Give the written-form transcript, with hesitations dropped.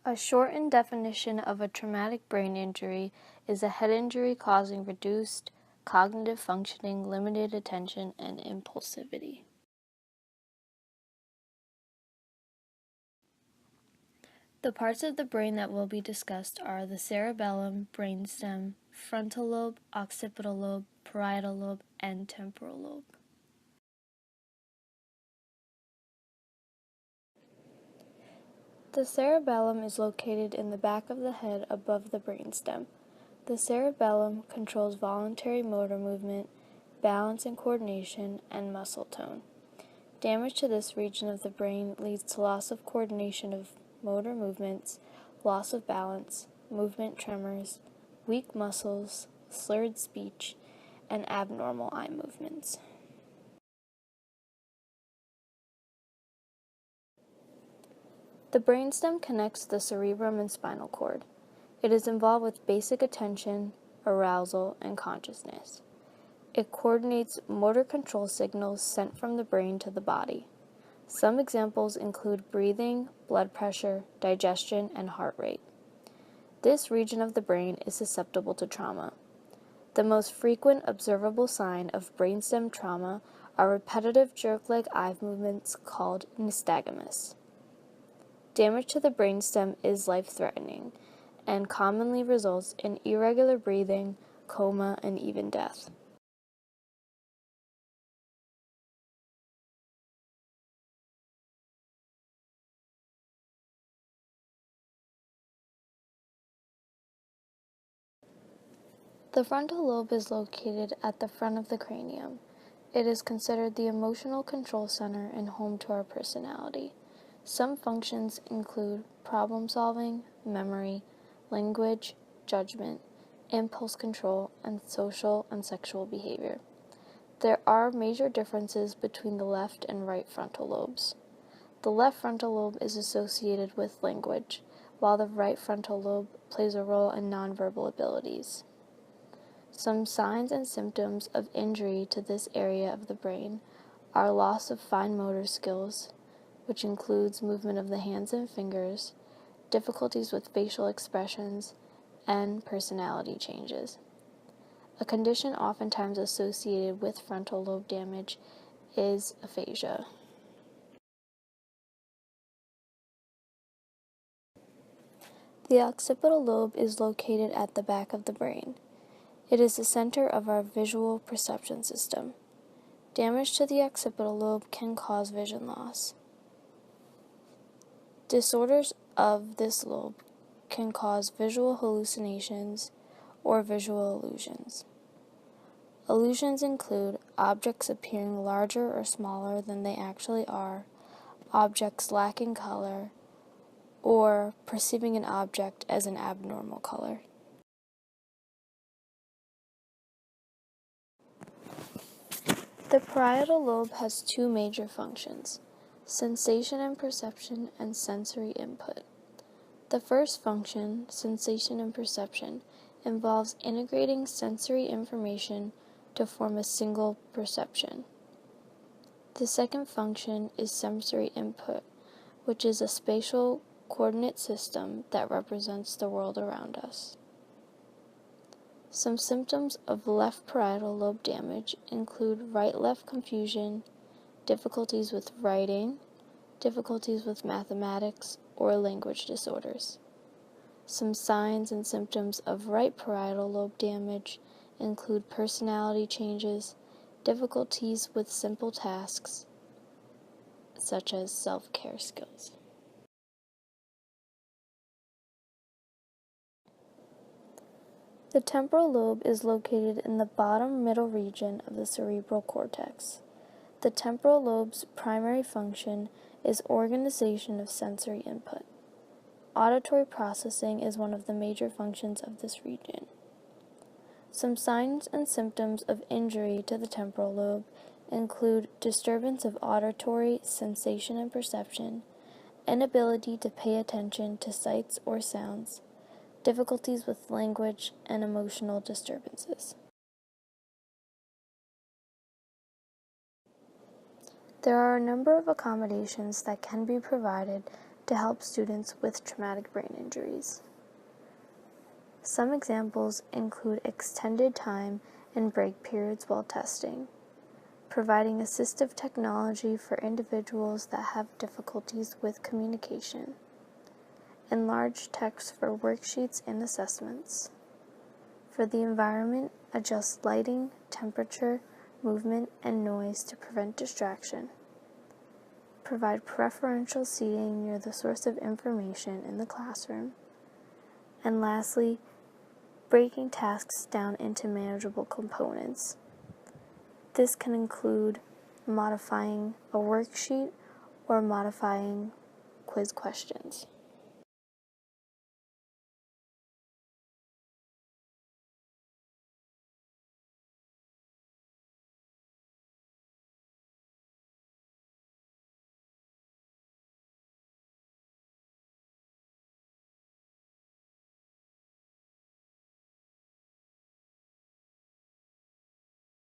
A shortened definition of a traumatic brain injury is a head injury causing reduced cognitive functioning, limited attention, and impulsivity. The parts of the brain that will be discussed are the cerebellum, brainstem, frontal lobe, occipital lobe, parietal lobe, and temporal lobe. The cerebellum is located in the back of the head above the brainstem. The cerebellum controls voluntary motor movement, balance and coordination, and muscle tone. Damage to this region of the brain leads to loss of coordination of motor movements, loss of balance, movement tremors, weak muscles, slurred speech, and abnormal eye movements. The brainstem connects the cerebrum and spinal cord. It is involved with basic attention, arousal, and consciousness. It coordinates motor control signals sent from the brain to the body. Some examples include breathing, blood pressure, digestion, and heart rate. This region of the brain is susceptible to trauma. The most frequent observable sign of brainstem trauma are repetitive jerk-leg eye movements called nystagmus. Damage to the brainstem is life-threatening and commonly results in irregular breathing, coma, and even death. The frontal lobe is located at the front of the cranium. It is considered the emotional control center and home to our personality. Some functions include problem solving, memory, language, judgment, impulse control, and social and sexual behavior. There are major differences between the left and right frontal lobes. The left frontal lobe is associated with language, while the right frontal lobe plays a role in nonverbal abilities. Some signs and symptoms of injury to this area of the brain are loss of fine motor skills, which includes movement of the hands and fingers, difficulties with facial expressions, and personality changes. A condition oftentimes associated with frontal lobe damage is aphasia. The occipital lobe is located at the back of the brain. It is the center of our visual perception system. Damage to the occipital lobe can cause vision loss. Disorders of this lobe can cause visual hallucinations or visual illusions. Illusions include objects appearing larger or smaller than they actually are, objects lacking color, or perceiving an object as an abnormal color. The parietal lobe has two major functions: sensation and perception, and sensory input. The first function, sensation and perception, involves integrating sensory information to form a single perception. The second function is sensory input, which is a spatial coordinate system that represents the world around us. Some symptoms of left parietal lobe damage include right-left confusion, difficulties with writing, difficulties with mathematics, or language disorders. Some signs and symptoms of right parietal lobe damage include personality changes, difficulties with simple tasks, such as self-care skills. The temporal lobe is located in the bottom middle region of the cerebral cortex. The temporal lobe's primary function is organization of sensory input. Auditory processing is one of the major functions of this region. Some signs and symptoms of injury to the temporal lobe include disturbance of auditory sensation and perception, inability to pay attention to sights or sounds, difficulties with language, and emotional disturbances. There are a number of accommodations that can be provided to help students with traumatic brain injuries. Some examples include extended time and break periods while testing, providing assistive technology for individuals that have difficulties with communication, enlarge text for worksheets and assessments. For the environment, adjust lighting, temperature, movement, and noise to prevent distraction. Provide preferential seating near the source of information in the classroom. And lastly, breaking tasks down into manageable components. This can include modifying a worksheet or modifying quiz questions.